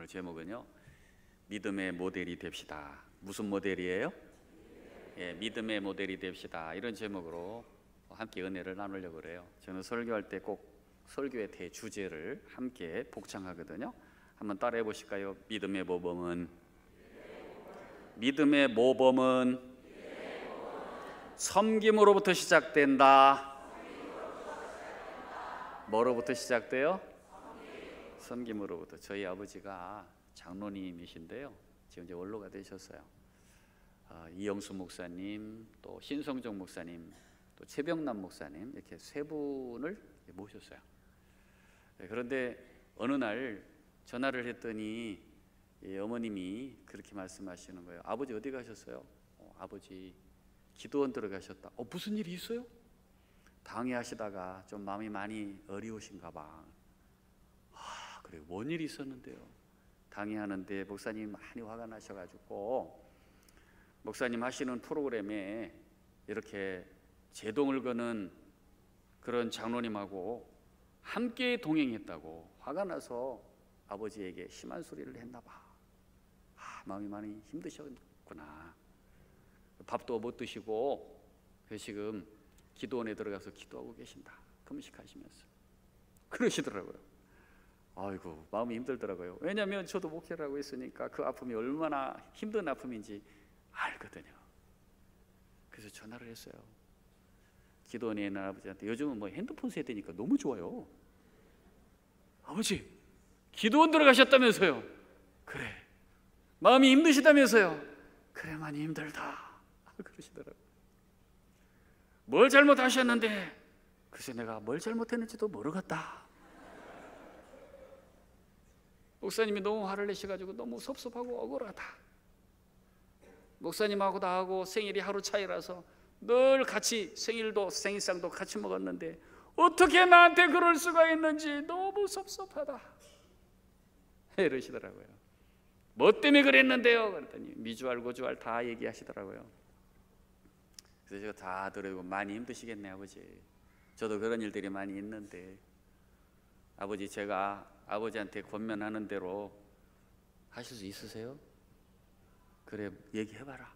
오늘 제목은요, 믿음의 모델이 됩시다. 무슨 모델이에요? 예, 믿음의 모델이 됩시다. 이런 제목으로 함께 은혜를 나누려고 그래요. 저는 설교할 때 꼭 설교의 대주제를 함께 복창하거든요. 한번 따라해 보실까요? 믿음의 모범은 섬김으로부터 시작된다. 뭐로부터 시작돼요? 섬김으로부터. 저희 아버지가 장로님이신데요, 지금 이제 원로가 되셨어요. 이영수 목사님, 또 신성정 목사님, 또 최병남 목사님, 이렇게 세 분을 모셨어요. 그런데 어느 날 전화를 했더니 어머님이 그렇게 말씀하시는 거예요. 아버지 어디 가셨어요? 아버지 기도원 들어가셨다. 무슨 일이 있어요? 당회하시다가 좀 마음이 많이 어려우신가 봐. 그래, 뭔 일이 있었는데요? 당회하는데 목사님 많이 화가 나셔가지고 목사님 하시는 프로그램에 이렇게 제동을 거는 그런 장로님하고 함께 동행했다고 화가 나서 아버지에게 심한 소리를 했나 봐. 마음이 많이 힘드셨구나. 밥도 못 드시고 지금 기도원에 들어가서 기도하고 계신다. 금식하시면서 그러시더라고요. 아이고, 마음이 힘들더라고요. 왜냐하면 저도 목회를 하고 있으니까 그 아픔이 얼마나 힘든 아픔인지 알거든요. 그래서 전화를 했어요. 기도원에 있는 아버지한테. 요즘은 뭐 핸드폰 세대니까 너무 좋아요. 아버지, 기도원 들어가셨다면서요? 그래. 마음이 힘드시다면서요? 그래, 많이 힘들다. 그러시더라고요. 뭘 잘못하셨는데? 글쎄, 내가 뭘 잘못했는지도 모르겠다. 목사님이 너무 화를 내셔가지고 너무 섭섭하고 억울하다. 목사님하고 나하고 생일이 하루 차이라서 늘 같이 생일도 생일상도 같이 먹었는데 어떻게 나한테 그럴 수가 있는지 너무 섭섭하다. 이러시더라고요. 뭐 때문에 그랬는데요? 그랬더니 미주알 고주알 다 얘기하시더라고요. 그래서 제가 다 들어보고 많이 힘드시겠네 아버지. 저도 그런 일들이 많이 있는데 아버지, 제가 아버지한테 권면하는 대로 하실 수 있으세요? 그래, 얘기해봐라.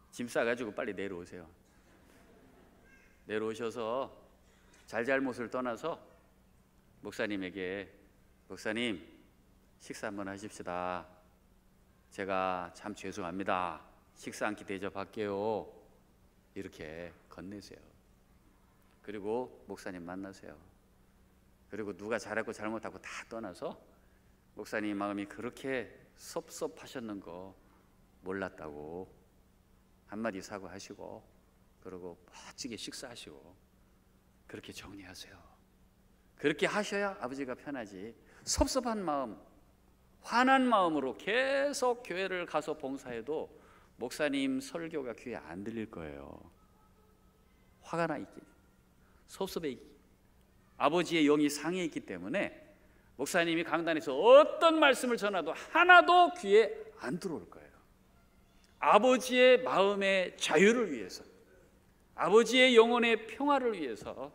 짐 싸가지고 빨리 내려오세요. 내려오셔서 잘잘못을 떠나서 목사님에게, 목사님 식사 한번 하십시다. 제가 참 죄송합니다. 식사 한 끼 대접할게요. 이렇게 건네세요. 그리고 목사님 만나세요. 그리고 누가 잘하고 잘못하고 다 떠나서 목사님 마음이 그렇게 섭섭하셨는 거 몰랐다고 한마디 사과하시고, 그리고 멋지게 식사하시고 그렇게 정리하세요. 그렇게 하셔야 아버지가 편하지. 섭섭한 마음, 화난 마음으로 계속 교회를 가서 봉사해도 목사님 설교가 귀에 안 들릴 거예요. 화가 나 있기, 섭섭해 있기, 아버지의 영이 상해 있기 때문에 목사님이 강단에서 어떤 말씀을 전해도 하나도 귀에 안 들어올 거예요. 아버지의 마음의 자유를 위해서, 아버지의 영혼의 평화를 위해서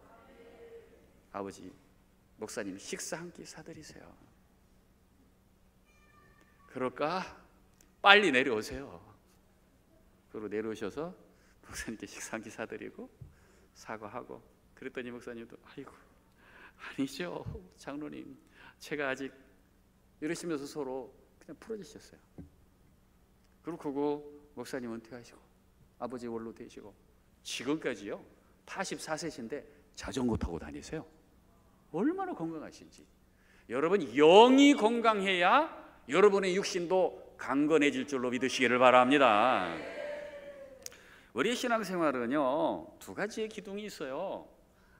아버지, 목사님 식사 한 끼 사드리세요. 그럴까? 빨리 내려오세요. 그리고 내려오셔서 목사님께 식사 한 끼 사드리고 사과하고, 그랬더니 목사님도 아이고, 아니죠 장로님, 제가 아직, 이러시면서 서로 그냥 풀어주셨어요. 그리고 목사님 은퇴하시고 아버지 원로 되시고 지금까지요 84세신데 자전거 타고 다니세요. 얼마나 건강하신지. 여러분, 영이 건강해야 여러분의 육신도 강건해질 줄로 믿으시기를 바랍니다. 우리의 신앙생활은요 두 가지의 기둥이 있어요.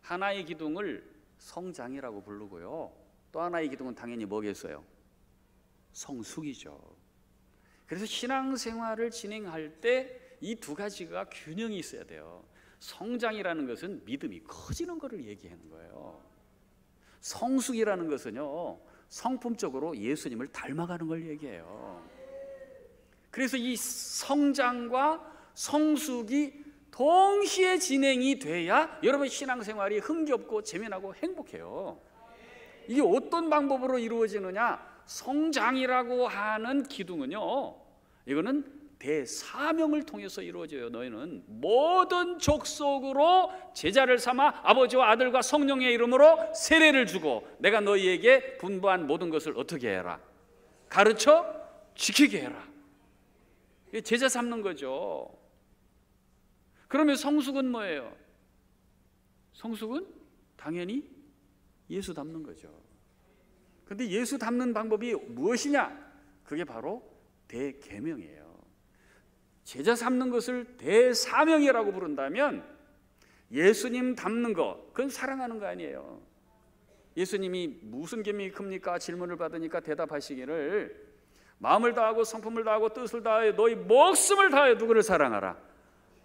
하나의 기둥을 성장이라고 부르고요, 또 하나의 기둥은 당연히 뭐겠어요? 성숙이죠. 그래서 신앙생활을 진행할 때 이 두 가지가 균형이 있어야 돼요. 성장이라는 것은 믿음이 커지는 것을 얘기하는 거예요. 성숙이라는 것은요 성품적으로 예수님을 닮아가는 걸 얘기해요. 그래서 이 성장과 성숙이 동시에 진행이 돼야 여러분 신앙생활이 흥겹고 재미나고 행복해요. 이게 어떤 방법으로 이루어지느냐? 성장이라고 하는 기둥은요, 이거는 대사명을 통해서 이루어져요. 너희는 모든 족속으로 제자를 삼아 아버지와 아들과 성령의 이름으로 세례를 주고 내가 너희에게 분부한 모든 것을 어떻게 해라? 가르쳐 지키게 해라. 제자 삼는 거죠. 그러면 성숙은 뭐예요? 성숙은 당연히 예수 닮는 거죠. 그런데 예수 닮는 방법이 무엇이냐? 그게 바로 대계명이에요. 제자 삼는 것을 대사명이라고 부른다면 예수님 닮는 거, 그건 사랑하는 거 아니에요. 예수님이 무슨 계명이 큽니까? 질문을 받으니까 대답하시기를 마음을 다하고 성품을 다하고 뜻을 다하여 너희 목숨을 다하여 누구를 사랑하라?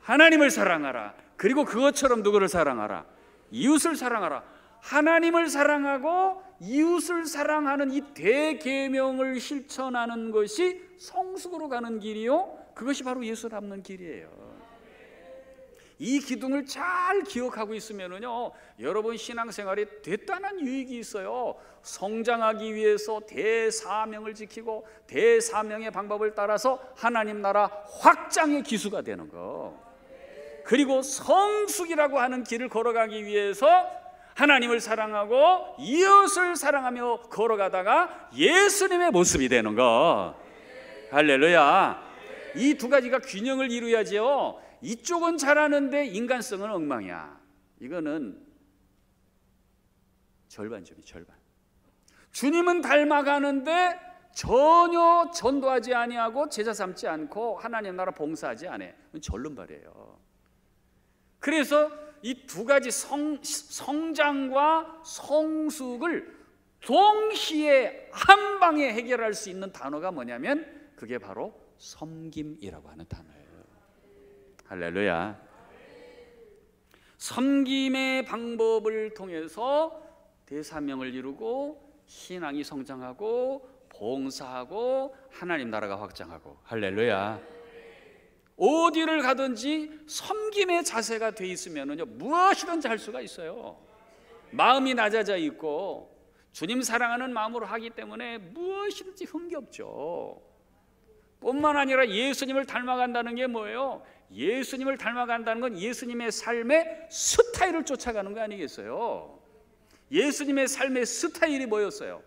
하나님을 사랑하라. 그리고 그것처럼 누구를 사랑하라? 이웃을 사랑하라. 하나님을 사랑하고 이웃을 사랑하는 이 대계명을 실천하는 것이 성숙으로 가는 길이요, 그것이 바로 예수 닮는 길이에요. 이 기둥을 잘 기억하고 있으면은요, 여러분 신앙생활에 대단한 유익이 있어요. 성장하기 위해서 대사명을 지키고 대사명의 방법을 따라서 하나님 나라 확장의 기수가 되는 거. 그리고 성숙이라고 하는 길을 걸어가기 위해서 하나님을 사랑하고 이웃을 사랑하며 걸어가다가 예수님의 모습이 되는 거. 할렐루야. 이 두 가지가 균형을 이루어야지요. 이쪽은 잘하는데 인간성은 엉망이야. 이거는 절반적이 절반. 주님은 닮아가는데 전혀 전도하지 아니하고 제자 삼지 않고 하나님 나라 봉사하지 않아. 절름발이에요. 그래서 이 두 가지 성장과 성숙을 동시에 한 방에 해결할 수 있는 단어가 뭐냐면 그게 바로 섬김이라고 하는 단어예요. 할렐루야. 섬김의 방법을 통해서 대사명을 이루고 신앙이 성장하고 봉사하고 하나님 나라가 확장하고. 할렐루야. 어디를 가든지 섬김의 자세가 돼 있으면은요, 무엇이든지 할 수가 있어요. 마음이 낮아져 있고 주님 사랑하는 마음으로 하기 때문에 무엇이든지 흥겹죠. 뿐만 아니라 예수님을 닮아간다는 게 뭐예요? 예수님을 닮아간다는 건 예수님의 삶의 스타일을 쫓아가는 거 아니겠어요? 예수님의 삶의 스타일이 뭐였어요?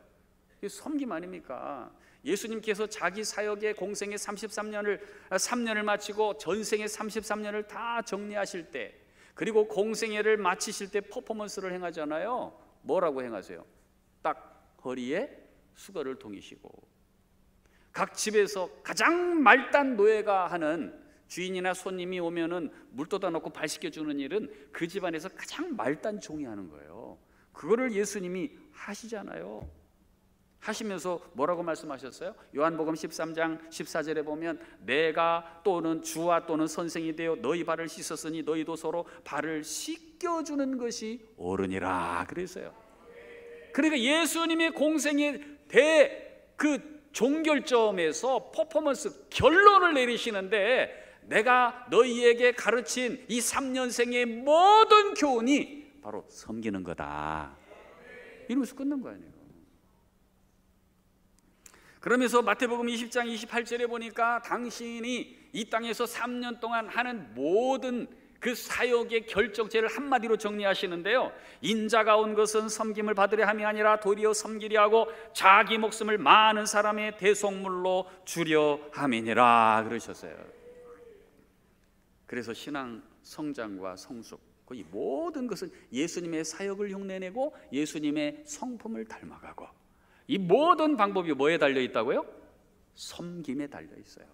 섬김 아닙니까? 예수님께서 자기 사역의 공생의 3년을 마치고 전생의 33년을 다 정리하실 때, 그리고 공생애를 마치실 때 퍼포먼스를 행하잖아요. 뭐라고 행하세요? 딱 허리에 수건을 동이시고, 각 집에서 가장 말단 노예가 하는, 주인이나 손님이 오면은 물 떠다 놓고 발 씻겨주는 일은 그 집안에서 가장 말단 종이 하는 거예요. 그거를 예수님이 하시잖아요. 하시면서 뭐라고 말씀하셨어요? 요한복음 13장 14절에 보면 내가 또는 주와 또는 선생이 되어 너희 발을 씻었으니 너희도 서로 발을 씻겨주는 것이 옳으니라 그랬어요. 그러니까 예수님의 공생의 그 종결점에서 퍼포먼스 결론을 내리시는데, 내가 너희에게 가르친 이 3년생의 모든 교훈이 바로 섬기는 거다, 이러면서 끝난 거 아니에요. 그러면서 마태복음 20장 28절에 보니까 당신이 이 땅에서 3년 동안 하는 모든 그 사역의 결정체를 한마디로 정리하시는데요, 인자가 온 것은 섬김을 받으려 함이 아니라 도리어 섬기려 하고 자기 목숨을 많은 사람의 대속물로 주려 함이니라 그러셨어요. 그래서 신앙 성장과 성숙, 이 모든 것은 예수님의 사역을 흉내내고 예수님의 성품을 닮아가고, 이 모든 방법이 뭐에 달려 있다고요? 섬김에 달려 있어요.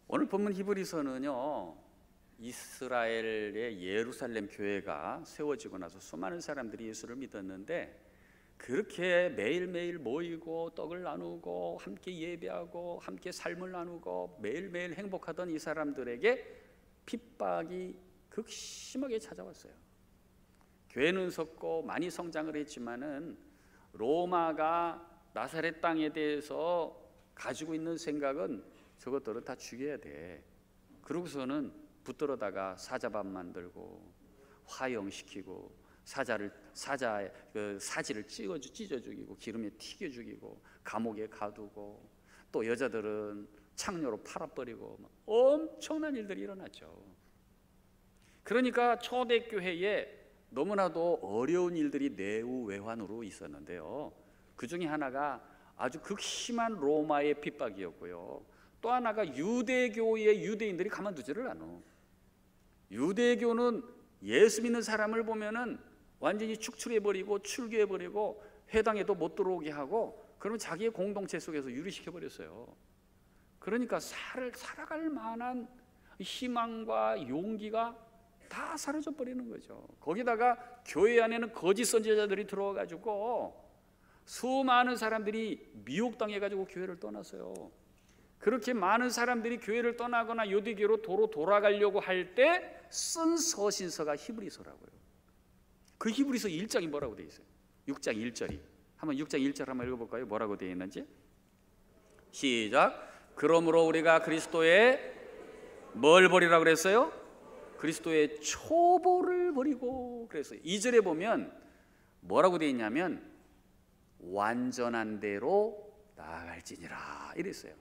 오늘 본문 히브리서는요, 이스라엘의 예루살렘 교회가 세워지고 나서 수많은 사람들이 예수를 믿었는데, 그렇게 매일매일 모이고 떡을 나누고 함께 예배하고 함께 삶을 나누고 매일매일 행복하던 이 사람들에게 핍박이 극심하게 찾아왔어요. 교회는 섰고 많이 성장을 했지만은 로마가 나사렛 땅에 대해서 가지고 있는 생각은 저것들을 다 죽여야 돼. 그러고서는 붙들어다가 사자밥 만들고 화형시키고 사지를 찢어 죽이고 기름에 튀겨 죽이고 감옥에 가두고, 또 여자들은 창녀로 팔아버리고 엄청난 일들이 일어났죠. 그러니까 초대교회에 너무나도 어려운 일들이 내우외환으로 있었는데요. 그 중에 하나가 아주 극심한 로마의 핍박이었고요. 또 하나가 유대교의 유대인들이 가만두지를 않아. 유대교는 예수 믿는 사람을 보면은 완전히 축출해버리고 출교해버리고 회당에도 못 들어오게 하고, 그러면 자기의 공동체 속에서 유리시켜버렸어요. 그러니까 살아갈 만한 희망과 용기가 다 사라져버리는 거죠. 거기다가 교회 안에는 거짓 선지자들이 들어와가지고 수많은 사람들이 미혹당해가지고 교회를 떠났어요. 그렇게 많은 사람들이 교회를 떠나거나 유대교로 도로 돌아가려고 할 때 쓴 서신서가 히브리서라고요. 그 히브리서 1장이 뭐라고 되어 있어요? 6장 1절이. 한번 6장 1절 한번 읽어볼까요? 뭐라고 되어 있는지? 시작. 그러므로 우리가 그리스도의 뭘 버리라고 그랬어요? 그리스도의 초보를 버리고 그랬어요. 2절에 보면 뭐라고 되어 있냐면 완전한 대로 나아갈지니라 이랬어요.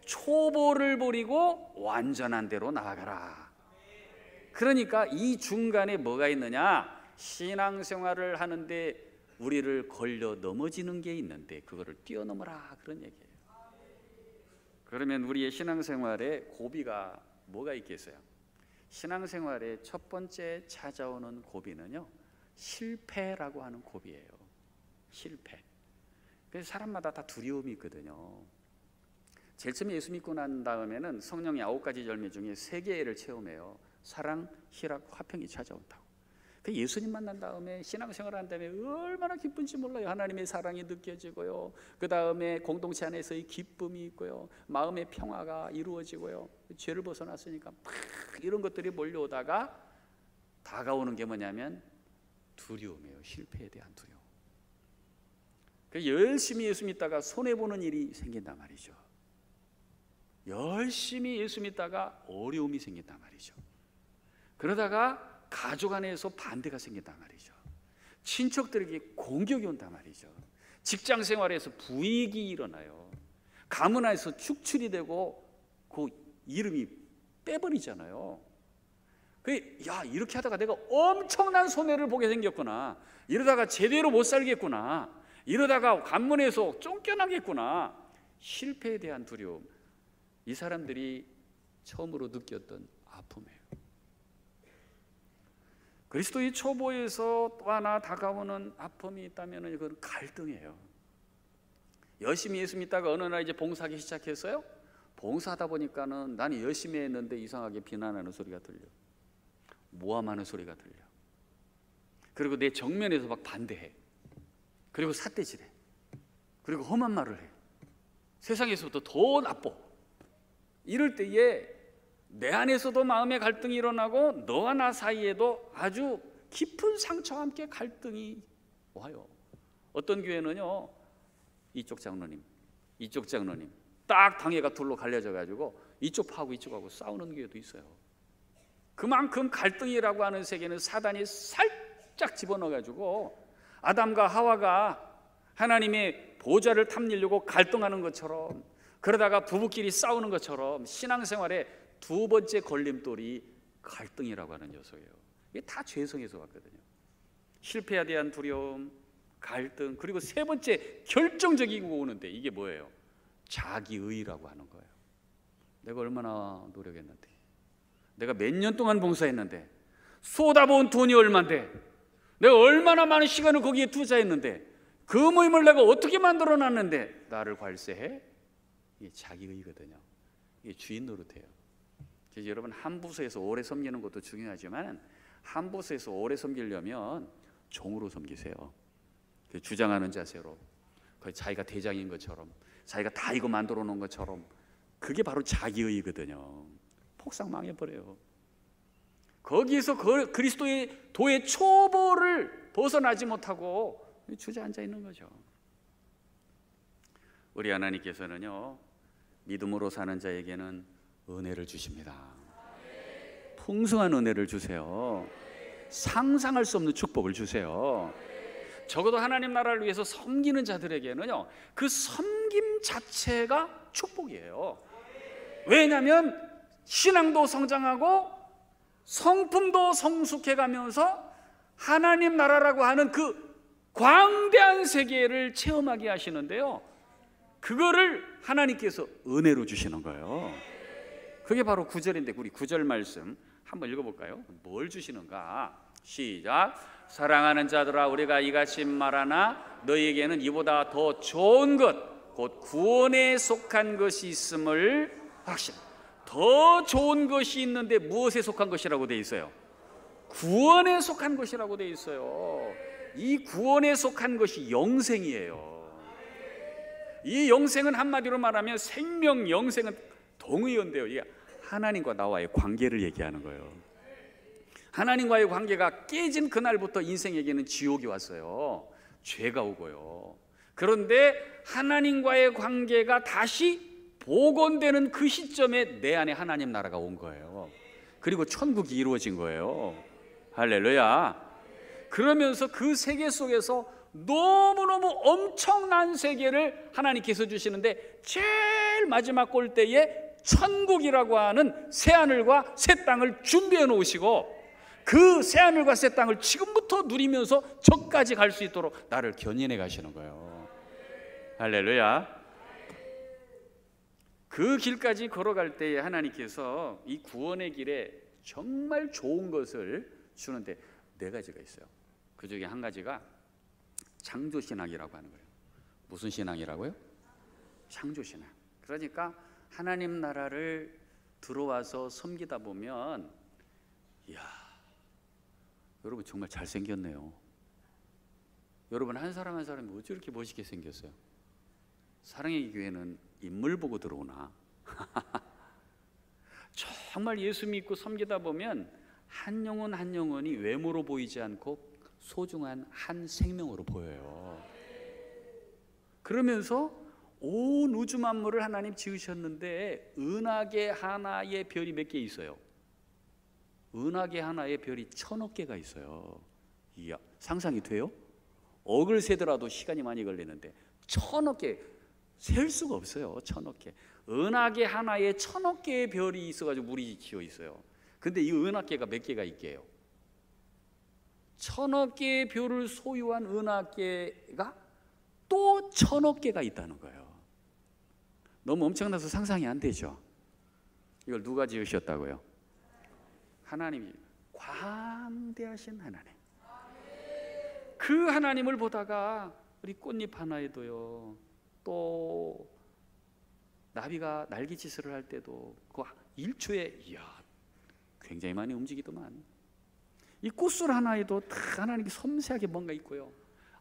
초보를 버리고 완전한 대로 나아가라. 그러니까 이 중간에 뭐가 있느냐? 신앙생활을 하는데 우리를 걸려 넘어지는 게 있는데 그거를 뛰어넘어라, 그런 얘기예요. 그러면 우리의 신앙생활에 고비가 뭐가 있겠어요? 신앙생활의 첫 번째 찾아오는 고비는요, 실패라고 하는 고비예요. 실패. 그래서 사람마다 다 두려움이 있거든요. 제일 처음에 예수 믿고 난 다음에는 성령의 9가지 열매 중에 3개를 체험해요. 사랑, 희락, 화평이 찾아온다고. 그 예수님 만난 다음에 신앙생활을 한 다음에 얼마나 기쁜지 몰라요. 하나님의 사랑이 느껴지고요, 그 다음에 공동체 안에서의 기쁨이 있고요, 마음의 평화가 이루어지고요, 죄를 벗어났으니까 막 이런 것들이 몰려오다가 다가오는 게 뭐냐면 두려움이에요. 실패에 대한 두려움. 열심히 예수 믿다가 손해보는 일이 생긴단 말이죠. 열심히 예수 믿다가 어려움이 생긴단 말이죠. 그러다가 가족 안에서 반대가 생긴단 말이죠. 친척들에게 공격이 온단 말이죠. 직장 생활에서 불이익이 일어나요. 가문 안에서 축출이 되고 그 이름이 빼버리잖아요. 야, 이렇게 하다가 내가 엄청난 손해를 보게 생겼구나, 이러다가 제대로 못 살겠구나, 이러다가 관문에서 쫓겨나겠구나. 실패에 대한 두려움, 이 사람들이 처음으로 느꼈던 아픔이에요. 그리스도의 초보에서 또 하나 다가오는 아픔이 있다면 이건 갈등이에요. 열심히 예수 믿다가 어느 날 이제 봉사하기 시작했어요. 봉사하다 보니까는 나는 열심히 했는데 이상하게 비난하는 소리가 들려, 모함하는 소리가 들려. 그리고 내 정면에서 막 반대해. 그리고 삿대질해. 그리고 험한 말을 해. 세상에서부터 더 나빠. 이럴 때에 내 안에서도 마음의 갈등이 일어나고 너와 나 사이에도 아주 깊은 상처와 함께 갈등이 와요. 어떤 교회는요, 이쪽 장로님 딱 당회가 둘로 갈려져 가지고 이쪽 파하고 이쪽하고 싸우는 교회도 있어요. 그만큼 갈등이라고 하는 세계는 사단이 살짝 집어넣어 가지고 아담과 하와가 하나님의 보좌를 탐내려고 갈등하는 것처럼, 그러다가 부부끼리 싸우는 것처럼 신앙생활의 두 번째 걸림돌이 갈등이라고 하는 요소예요. 이게 다 죄성에서 왔거든요. 실패에 대한 두려움, 갈등, 그리고 세 번째 결정적인 거 오는데 이게 뭐예요? 자기의라고 하는 거예요. 내가 얼마나 노력했는데, 내가 몇 년 동안 봉사했는데, 쏟아부은 돈이 얼만데, 내가 얼마나 많은 시간을 거기에 투자했는데, 그 모임을 내가 어떻게 만들어놨는데 나를 괄세해? 이게 자기의거든요. 이게 주인 노릇해요. 그래서 여러분, 한 부서에서 오래 섬기는 것도 중요하지만 한 부서에서 오래 섬기려면 종으로 섬기세요. 주장하는 자세로, 거의 자기가 대장인 것처럼, 자기가 다 이거 만들어 놓은 것처럼. 그게 바로 자기의거든요. 폭삭 망해버려요. 거기에서 그리스도의 도의 초보를 벗어나지 못하고 주저앉아 있는 거죠. 우리 하나님께서는요, 믿음으로 사는 자에게는 은혜를 주십니다. 풍성한 은혜를 주세요. 상상할 수 없는 축복을 주세요. 적어도 하나님 나라를 위해서 섬기는 자들에게는요, 그 섬김 자체가 축복이에요. 왜냐하면 신앙도 성장하고 성품도 성숙해가면서 하나님 나라라고 하는 그 광대한 세계를 체험하게 하시는데요, 그거를 하나님께서 은혜로 주시는 거예요. 그게 바로 9절인데 우리 9절 말씀 한번 읽어볼까요? 뭘 주시는가? 시작. 사랑하는 자들아, 우리가 이같이 말하나 너희에게는 이보다 더 좋은 것, 곧 구원에 속한 것이 있음을 확신. 더 좋은 것이 있는데 무엇에 속한 것이라고 돼 있어요? 구원에 속한 것이라고 돼 있어요. 이 구원에 속한 것이 영생이에요. 이 영생은 한마디로 말하면 생명, 영생은 동의어인데요, 이게 하나님과 나와의 관계를 얘기하는 거예요. 하나님과의 관계가 깨진 그날부터 인생에게는 지옥이 왔어요. 죄가 오고요. 그런데 하나님과의 관계가 다시 복원되는 그 시점에 내 안에 하나님 나라가 온 거예요. 그리고 천국이 이루어진 거예요. 할렐루야. 그러면서 그 세계 속에서 너무너무 엄청난 세계를 하나님께서 주시는데, 제일 마지막 골대에 천국이라고 하는 새하늘과 새 땅을 준비해 놓으시고, 그 새하늘과 새 땅을 지금부터 누리면서 저까지 갈 수 있도록 나를 견인해 가시는 거예요. 할렐루야. 그 길까지 걸어갈 때에 하나님께서 이 구원의 길에 정말 좋은 것을 주는데 네 가지가 있어요. 그 중에 한 가지가 창조신앙이라고 하는 거예요. 무슨 신앙이라고요? 창조신앙. 그러니까 하나님 나라를 들어와서 섬기다 보면, 이야, 여러분 정말 잘생겼네요. 여러분 한 사람 한 사람이 어찌 이렇게 멋있게 생겼어요? 사랑의 교회는 인물 보고 들어오나? 정말 예수 믿고 섬기다 보면 한 영혼 한 영혼이 외모로 보이지 않고 소중한 한 생명으로 보여요. 그러면서 온 우주 만물을 하나님 지으셨는데 은하계 하나의 별이 몇 개 있어요? 은하계 하나의 별이 1000억 개가 있어요. 이야, 상상이 돼요? 억을 세더라도 시간이 많이 걸리는데 1000억 개, 셀 수가 없어요. 1000억 개. 은하계 하나에 1000억 개의 별이 있어가지고 물이 지어 있어요. 근데 이 은하계가 몇 개가 있게요? 1000억 개의 별을 소유한 은하계가 또 1000억 개가 있다는 거예요. 너무 엄청나서 상상이 안 되죠? 이걸 누가 지으셨다고요? 하나님이, 광대하신 하나님. 그 하나님을 보다가 우리 꽃잎 하나에도요, 또 나비가 날개짓을 할 때도 그 1초에 이야, 굉장히 많이 움직이더만. 이 꽃술 하나에도 다 하나님이 섬세하게 뭔가 있고요.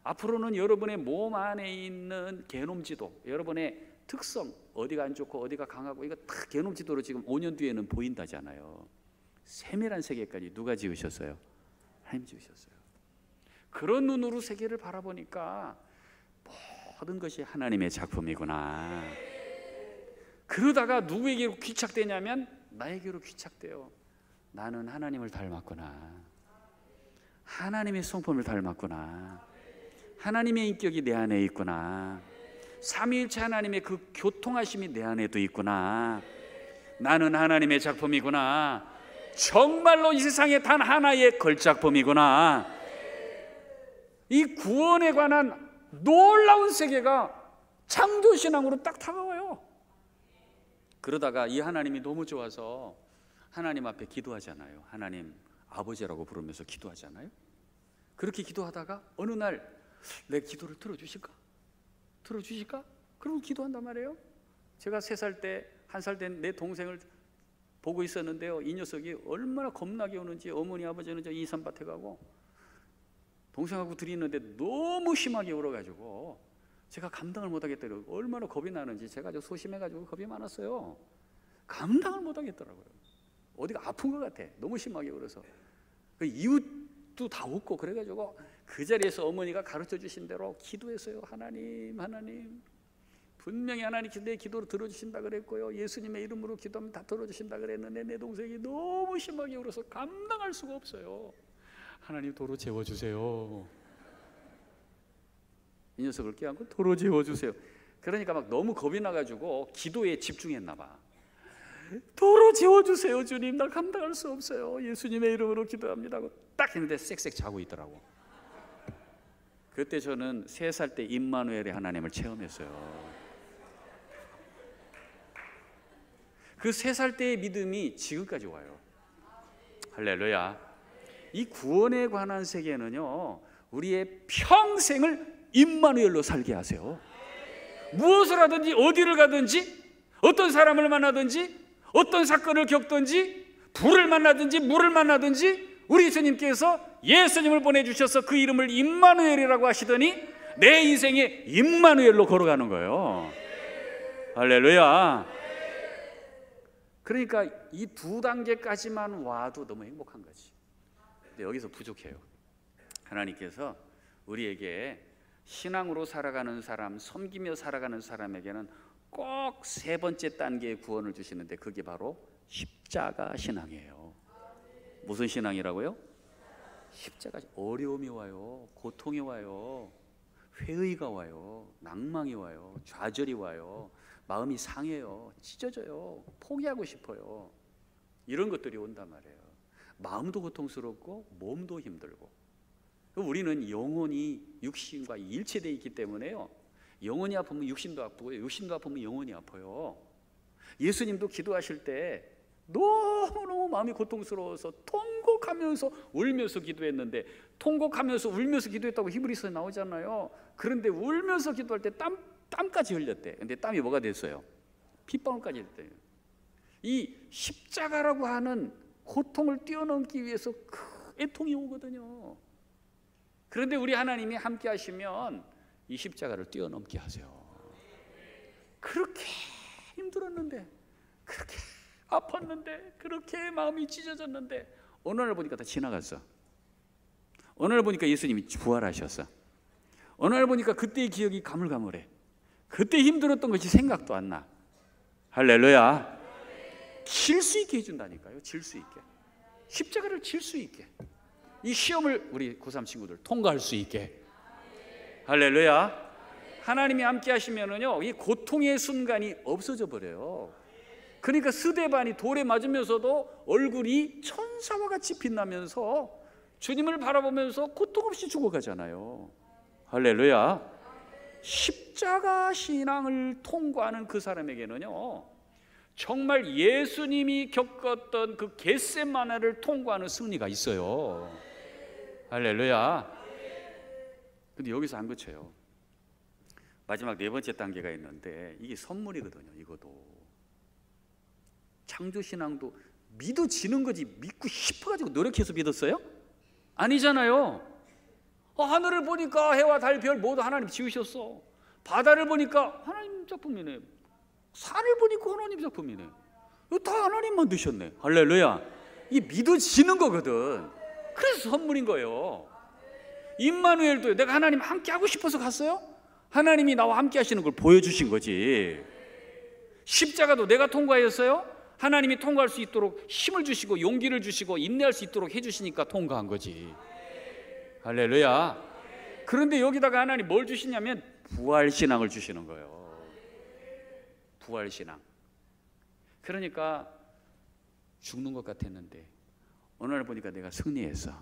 앞으로는 여러분의 몸 안에 있는 게놈지도, 여러분의 특성, 어디가 안 좋고 어디가 강하고 이거 다 게놈지도로 지금 5년 뒤에는 보인다잖아요. 세밀한 세계까지 누가 지으셨어요? 하나님 지으셨어요. 그런 눈으로 세계를 바라보니까 모든 것이 하나님의 작품이구나. 그러다가 누구에게로 귀착되냐면 나에게로 귀착돼요. 나는 하나님을 닮았구나. 하나님의 성품을 닮았구나. 하나님의 인격이 내 안에 있구나. 삼위일체 하나님의 그 교통하심이 내 안에도 있구나. 나는 하나님의 작품이구나. 정말로 이 세상에 단 하나의 걸작품이구나. 이 구원에 관한 놀라운 세계가 창조신앙으로 딱 다가와요. 그러다가 이 하나님이 너무 좋아서 하나님 앞에 기도하잖아요. 하나님 아버지라고 부르면서 기도하잖아요. 그렇게 기도하다가 어느 날 내 기도를 들어주실까? 들어주실까? 그러고 기도한단 말이에요. 제가 3살 때, 1살 된 내 동생을 보고 있었는데요, 이 녀석이 얼마나 겁나게 오는지, 어머니 아버지는 저 이산밭에 가고 동생하고 들이는데 너무 심하게 울어가지고 제가 감당을 못하겠더라고요. 얼마나 겁이 나는지 제가 저 소심해가지고 겁이 많았어요. 감당을 못하겠더라고요. 어디가 아픈 것 같아. 너무 심하게 울어서. 그 이웃도 다 웃고 그래가지고 그 자리에서 어머니가 가르쳐 주신 대로 기도했어요. 하나님, 하나님, 분명히 하나님께서 내 기도를 들어주신다 그랬고요, 예수님의 이름으로 기도하면 다 들어주신다 그랬는데 내 동생이 너무 심하게 울어서 감당할 수가 없어요. 하나님 도로 재워주세요. 이 녀석을 껴안고 도로 재워주세요. 그러니까 막 너무 겁이 나가지고 기도에 집중했나 봐. 도로 재워주세요 주님, 나 감당할 수 없어요, 예수님의 이름으로 기도합니다 하고 딱 했는데 쌕쌕 자고 있더라고. 그때 저는 3살 때 임마누엘의 하나님을 체험했어요. 그 3살 때의 믿음이 지금까지 와요. 할렐루야. 이 구원에 관한 세계는요, 우리의 평생을 임마누엘로 살게 하세요. 무엇을 하든지 어디를 가든지 어떤 사람을 만나든지 어떤 사건을 겪든지 불을 만나든지 물을 만나든지 우리 예수님께서 예수님을 보내주셔서 그 이름을 임마누엘이라고 하시더니 내 인생에 임마누엘로 걸어가는 거예요. 할렐루야. 그러니까 이 2단계까지만 와도 너무 행복한 거지. 근데 여기서 부족해요. 하나님께서 우리에게 신앙으로 살아가는 사람, 섬기며 살아가는 사람에게는 꼭 3번째 단계의 구원을 주시는데 그게 바로 십자가 신앙이에요. 무슨 신앙이라고요? 십자가. 어려움이 와요, 고통이 와요, 회의가 와요, 낭망이 와요, 좌절이 와요, 마음이 상해요, 찢어져요, 포기하고 싶어요. 이런 것들이 온단 말이에요. 마음도 고통스럽고 몸도 힘들고. 우리는 영혼이 육신과 일체되어 있기 때문에요, 영혼이 아프면 육신도 아프고 육신도 아프면 영혼이 아파요. 예수님도 기도하실 때 너무너무 마음이 고통스러워서 통곡하면서 울면서 기도했는데, 통곡하면서 울면서 기도했다고 히브리서에 나오잖아요. 그런데 울면서 기도할 때 땀까지 흘렸대. 근데 땀이 뭐가 됐어요? 핏방울까지 흘렸대요. 이 십자가라고 하는 고통을 뛰어넘기 위해서 큰 애통이 오거든요. 그런데 우리 하나님이 함께 하시면 이 십자가를 뛰어넘게 하세요. 그렇게 힘들었는데, 그렇게 아팠는데, 그렇게 마음이 찢어졌는데 어느 날 보니까 다 지나갔어. 어느 날 보니까 예수님이 부활하셨어. 어느 날 보니까 그때의 기억이 가물가물해. 그때 힘들었던 것이 생각도 안 나. 할렐루야. 질 수 있게 해준다니까요. 질 수 있게. 십자가를 질 수 있게. 이 시험을 우리 고3 친구들 통과할 수 있게. 할렐루야. 하나님이 함께 하시면은요, 이 고통의 순간이 없어져 버려요. 그러니까 스데반이 돌에 맞으면서도 얼굴이 천사와 같이 빛나면서 주님을 바라보면서 고통 없이 죽어가잖아요. 할렐루야. 십자가 신앙을 통과하는 그 사람에게는요, 정말 예수님이 겪었던 그 겟세마네를 통과하는 승리가 있어요. 할렐루야. 근데 여기서 안 그쳐요. 마지막 4번째 단계가 있는데 이게 선물이거든요. 이것도 창조신앙도 믿어지는 거지, 믿고 싶어가지고 노력해서 믿었어요? 아니잖아요. 하늘을 보니까 해와 달 별 모두 하나님 지으셨어. 바다를 보니까 하나님 작품이네. 산을 보니까 하나님 작품이네. 이거 다 하나님 만드셨네. 할렐루야. 이게 믿어지는 거거든. 그래서 선물인 거예요. 임마누엘도 내가 하나님 함께 하고 싶어서 갔어요? 하나님이 나와 함께 하시는 걸 보여주신 거지. 십자가도 내가 통과했어요? 하나님이 통과할 수 있도록 힘을 주시고 용기를 주시고 인내할 수 있도록 해주시니까 통과한 거지. 할렐루야. 그런데 여기다가 하나님 뭘 주시냐면 부활신앙을 주시는 거예요. 부활신앙. 그러니까 죽는 것 같았는데 어느 날 보니까 내가 승리했어.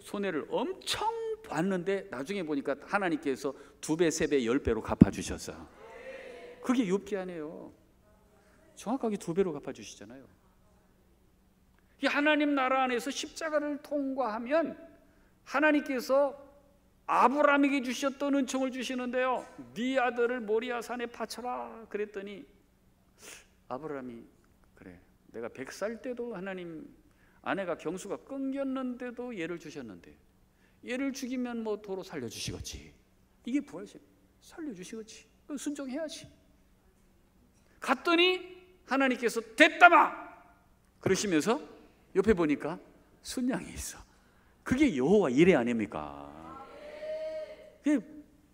손해를 엄청 봤는데 나중에 보니까 하나님께서 2배, 3배, 10배로 갚아주셨어. 그게 욥기 아니에요. 정확하게 2배로 갚아주시잖아요. 이 하나님 나라 안에서 십자가를 통과하면 하나님께서 아브라함에게 주셨던 은총을 주시는데요, 네 아들을 모리아 산에 바쳐라 그랬더니 아브라함이 그래, 내가 100살 때도 하나님 아내가 경수가 끊겼는데도 얘를 주셨는데 얘를 죽이면 뭐 도로 살려주시겠지. 이게 부활신. 살려주시겠지. 순종해야지. 갔더니 하나님께서 됐다마 그러시면서 옆에 보니까 순양이 있어. 그게 여호와 이레 아닙니까?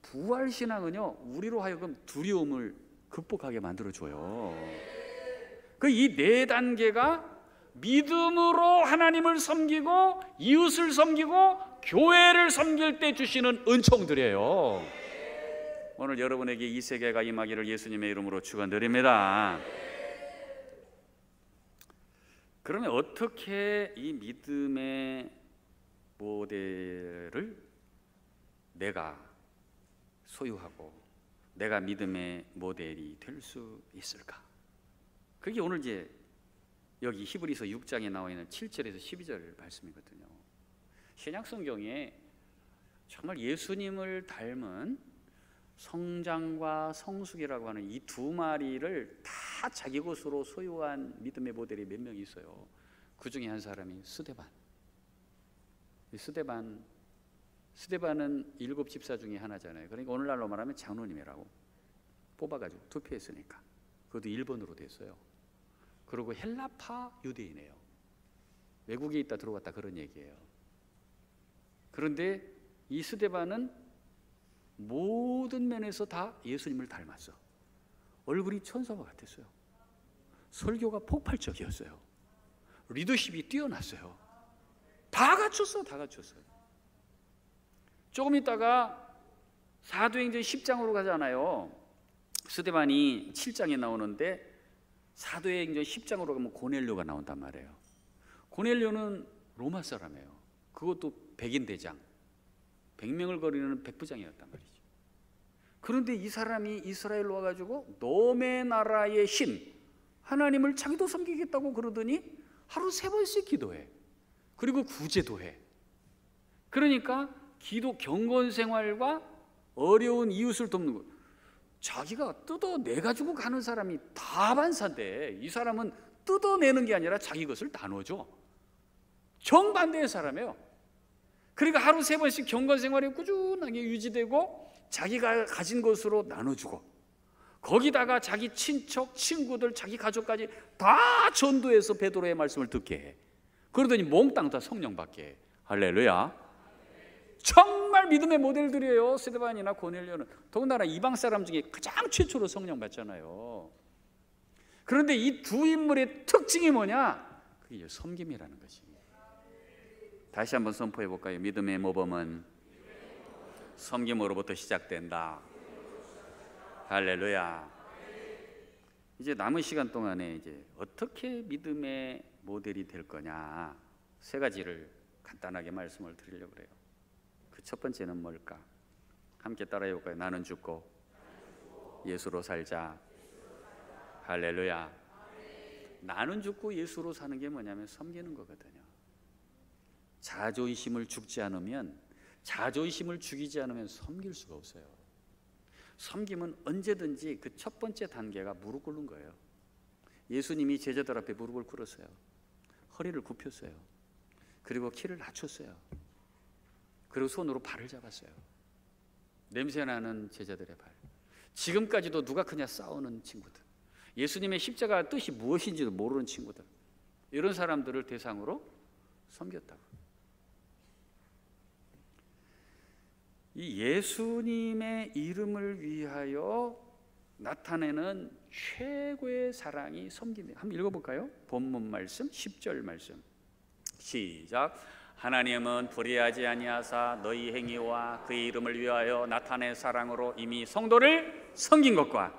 부활신앙은요, 우리로 하여금 두려움을 극복하게 만들어줘요. 이 4단계가 믿음으로 하나님을 섬기고 이웃을 섬기고 교회를 섬길 때 주시는 은총들이에요. 오늘 여러분에게 이 세계가 임하기를 예수님의 이름으로 축원드립니다. 그러면 어떻게 이 믿음의 모델을 내가 소유하고 내가 믿음의 모델이 될 수 있을까? 그게 오늘 이제 여기 히브리서 6장에 나와 있는 7절에서 12절 말씀이거든요. 신약 성경에 정말 예수님을 닮은 성장과 성숙이라고 하는 이 두 마리를 다 자기 것으로 소유한 믿음의 모델이 몇 명 있어요. 그 중에 한 사람이 스데반. 스데반은 7 집사 중에 하나잖아요. 그러니까 오늘날로 말하면 장로님이라고 뽑아가지고 투표했으니까. 그것도 1번으로 됐어요. 그리고 헬라파 유대인이에요. 외국에 있다 들어갔다 그런 얘기예요. 그런데 이 스데반은 모든 면에서 다 예수님을 닮았어. 얼굴이 천사와 같았어요. 설교가 폭발적이었어요. 리더십이 뛰어났어요. 다 갖췄어. 조금 있다가 사도행전 10장으로 가잖아요. 스데반이 7장에 나오는데 사도행전 10장으로 가면 고넬료가 나온단 말이에요. 고넬료는 로마 사람이에요. 그것도 백인 대장, 100명을 거리는 백부장이었단 말이죠. 그런데 이 사람이 이스라엘로 와가지고 너의 나라의 신 하나님을 자기도 섬기겠다고 그러더니 하루 3번씩 기도해. 그리고 구제도 해. 그러니까 기도 경건 생활과 어려운 이웃을 돕는 것, 자기가 뜯어내가지고 가는 사람이 다반사인데 이 사람은 뜯어내는 게 아니라 자기 것을 나눠줘. 정반대의 사람이에요. 그러니까 하루 3번씩 경건 생활이 꾸준하게 유지되고 자기가 가진 것으로 나눠주고 거기다가 자기 친척, 친구들, 자기 가족까지 다 전도해서 베드로의 말씀을 듣게 해. 그러더니 몽땅 다 성령 받게 해. 할렐루야. 정말 믿음의 모델들이에요. 스데반이나 고넬료는. 더군다나 이방 사람 중에 가장 최초로 성령 받잖아요. 그런데 이 두 인물의 특징이 뭐냐? 그게 섬김이라는 것이. 다시 한번 선포해 볼까요? 믿음의 모범은 섬김으로부터 시작된다. 할렐루야. 이제 남은 시간 동안에 이제 어떻게 믿음의 모델이 될 거냐, 3가지를 간단하게 말씀을 드리려고 그래요. 그 첫 번째는 뭘까? 함께 따라해 볼까요? 나는 죽고 예수로 살자. 할렐루야. 나는 죽고 예수로 사는 게 뭐냐면 섬기는 거거든요. 자존심을 죽지 않으면, 자존심을 죽이지 않으면 섬길 수가 없어요. 섬김은 언제든지 그 첫 번째 단계가 무릎 꿇는 거예요. 예수님이 제자들 앞에 무릎을 꿇었어요. 허리를 굽혔어요. 그리고 키를 낮췄어요. 그리고 손으로 발을 잡았어요. 냄새나는 제자들의 발. 지금까지도 누가 크냐 싸우는 친구들, 예수님의 십자가 뜻이 무엇인지도 모르는 친구들, 이런 사람들을 대상으로 섬겼다고. 이 예수님의 이름을 위하여 나타내는 최고의 사랑이 섬김이에요. 한번 읽어볼까요? 본문 말씀 10절 말씀 시작. 하나님은 불의하지 아니하사 너희 행위와 그의 이름을 위하여 나타낸 사랑으로 이미 성도를 섬긴 것과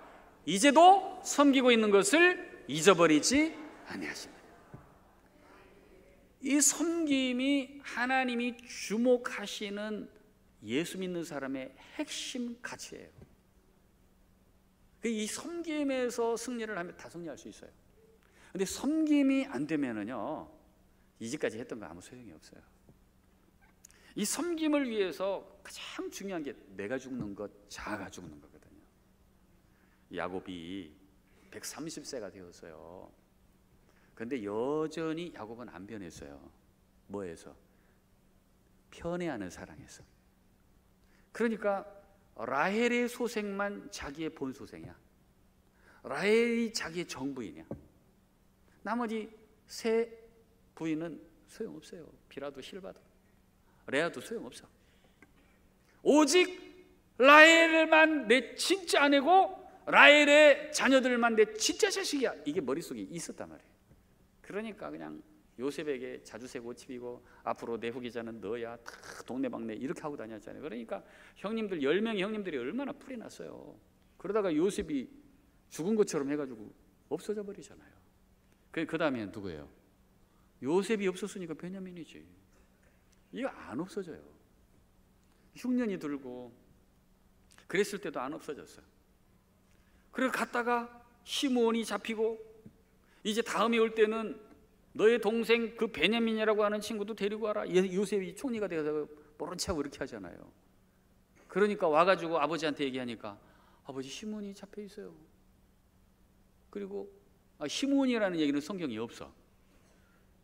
이제도 섬기고 있는 것을 잊어버리지 아니하시느니라. 이 섬김이 하나님이 주목하시는 예수 믿는 사람의 핵심 가치예요. 이 섬김에서 승리를 하면 다 승리할 수 있어요. 근데 섬김이 안 되면은요, 이제까지 했던 거 아무 소용이 없어요. 이 섬김을 위해서 가장 중요한 게 내가 죽는 것, 자아가 죽는 거거든요. 야곱이 130세가 되었어요. 그런데 여전히 야곱은 안 변했어요. 뭐에서? 편애하는 사랑에서. 그러니까 라헬의 소생만 자기의 본 소생이야. 라헬이 자기의 정부이냐. 나머지 세 부인은 소용없어요. 비라도 실바도 레아도 소용없어. 오직 라헬만 내 진짜 아내고 라헬의 자녀들만 내 진짜 자식이야. 이게 머릿속에 있었단 말이에요. 그러니까 그냥 요셉에게 자주색 옷 입히고 앞으로 내 후계자는 너야, 다 동네방네 이렇게 하고 다녔잖아요. 그러니까 형님들 10명의 형님들이 얼마나 풀이 났어요. 그러다가 요셉이 죽은 것처럼 해가지고 없어져 버리잖아요. 그 다음에는 누구예요? 요셉이 없었으니까 베냐민이지. 이거 안 없어져요. 흉년이 들고 그랬을 때도 안 없어졌어요. 그래서 갔다가 시므온이 잡히고 이제 다음에 올 때는 너의 동생 그 베냐민이라고 하는 친구도 데리고 와라. 요셉이 총리가 되어서 모른 척하고 이렇게 하잖아요. 그러니까 와가지고 아버지한테 얘기하니까 아버지 시므온이 잡혀 있어요. 그리고 시므온이라는 얘기는 성경에 없어.